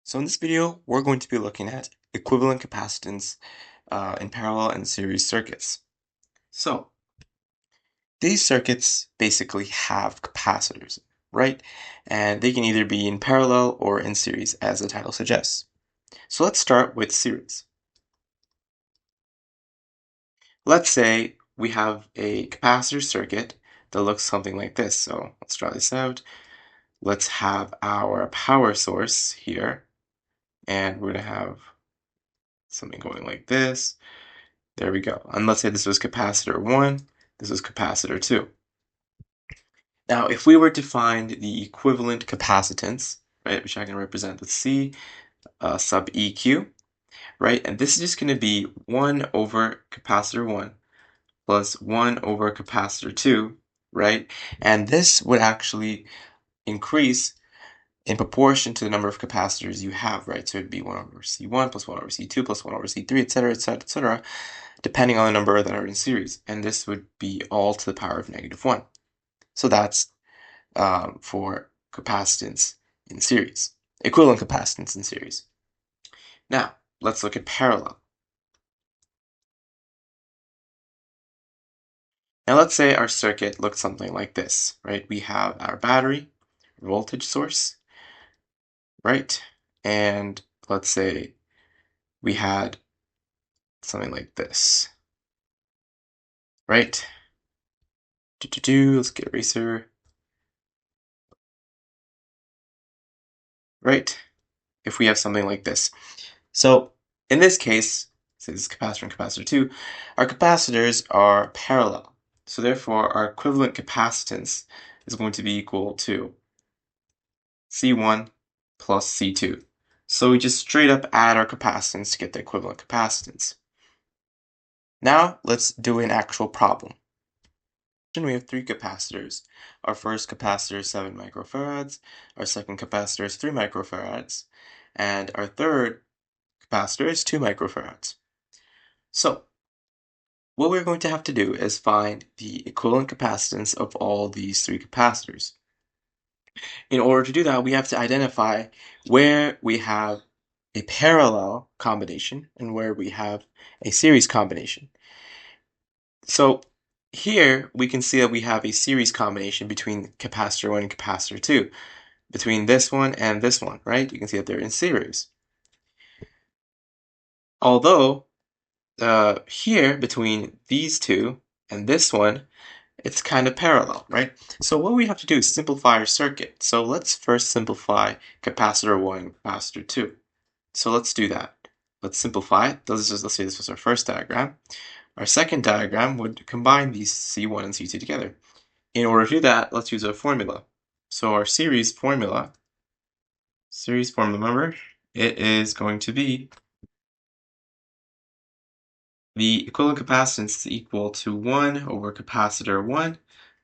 So in this video, we're going to be looking at equivalent capacitance in parallel and series circuits. So these circuits basically have capacitors, right? And they can either be in parallel or in series, as the title suggests. So let's start with series. Let's say we have a capacitor circuit that looks something like this. So let's draw this out. Let's have our power source here, and we're going to have something going like this. There we go. And let's say this was capacitor 1, this was capacitor 2. Now, if we were to find the equivalent capacitance, right, which I can represent with C sub EQ, right, and this is just going to be 1 over capacitor 1 plus 1 over capacitor 2, right, and this would actually increase in proportion to the number of capacitors you have, right, so it'd be 1 over C1 plus 1 over C2 plus 1 over C3, etc., etc., etc., depending on the number that are in series, and this would be all to the power of -1. So that's for capacitance in series, equivalent capacitance in series. Now, let's look at parallel. Now let's say our circuit looks something like this, right? We have our battery, voltage source, right? And let's say we had something like this, right? Let's get eraser. Right? If we have something like this. So in this case, say this is capacitor and capacitor 2, our capacitors are parallel. So therefore our equivalent capacitance is going to be equal to C1 plus C2. So we just straight up add our capacitance to get the equivalent capacitance. Now let's do an actual problem. We have 3 capacitors. Our first capacitor is 7 microfarads, our second capacitor is 3 microfarads, and our third capacitor is 2 microfarads. So what we're going to have to do is find the equivalent capacitance of all these 3 capacitors. In order to do that, we have to identify where we have a parallel combination and where we have a series combination. So here we can see that we have a series combination between capacitor 1 and capacitor 2, between this one and this one, right? You can see that they're in series. Although here between these two and this one, it's kind of parallel, right? So what we have to do is simplify our circuit. So let's first simplify capacitor 1 and capacitor 2. So let's do that. Let's simplify it. Let's say this was our first diagram. Our second diagram would combine these C1 and C2 together. In order to do that, let's use a formula. So our series formula, remember, it is going to be the equivalent capacitance is equal to 1 over capacitor 1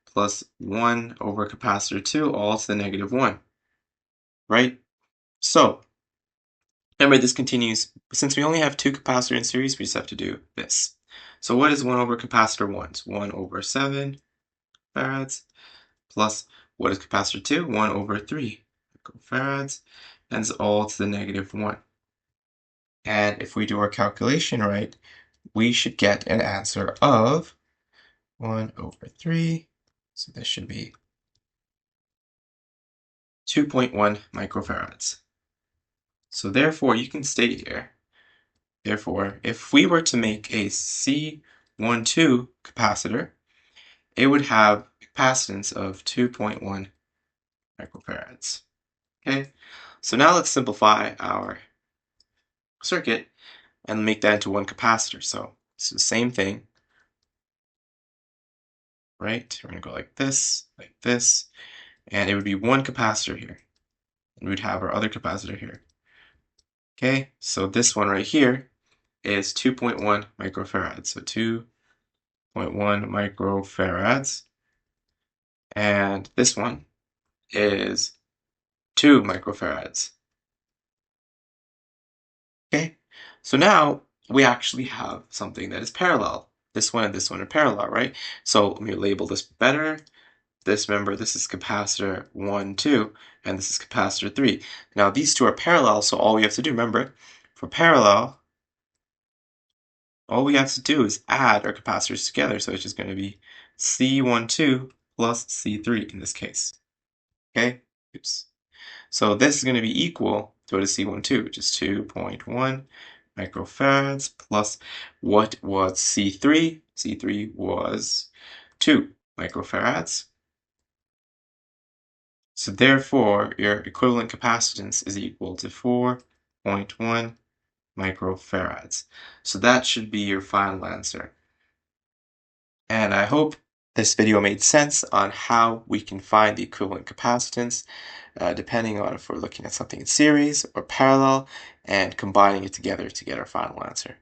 plus 1 over capacitor 2, all to the -1, right? So, remember this continues, since we only have 2 capacitors in series, we just have to do this. So what is 1 over capacitor 1? It's 1 over 7 farads plus what is capacitor 2? 1 over 3 farads, and it's all to the -1. And if we do our calculation right, we should get an answer of 1 over 3, so this should be 2.1 microfarads. So therefore, you can state here, therefore, if we were to make a C12 capacitor, it would have capacitance of 2.1 microfarads. Okay, so now let's simplify our circuit and make that into one capacitor. So it's the same thing, right? We're going to go like this, and it would be one capacitor here. And we'd have our other capacitor here. Okay, so this one right here is 2.1 microfarads. So 2.1 microfarads. And this one is 2 microfarads. Okay, so now we actually have something that is parallel. This one and this one are parallel, right? So let me label this better. remember, this is capacitor 1, 2, and this is capacitor 3. Now, these two are parallel, so all we have to do, remember, for parallel, all we have to do is add our capacitors together. So it's just going to be C12 plus C3 in this case. Okay? Oops. So this is going to be equal to what is C12, which is 2.1 microfarads plus what was C3? C3 was 2 microfarads. So therefore, your equivalent capacitance is equal to 4.1 microfarads. So that should be your final answer. And I hope this video made sense on how we can find the equivalent capacitance, depending on if we're looking at something in series or parallel, and combining it together to get our final answer.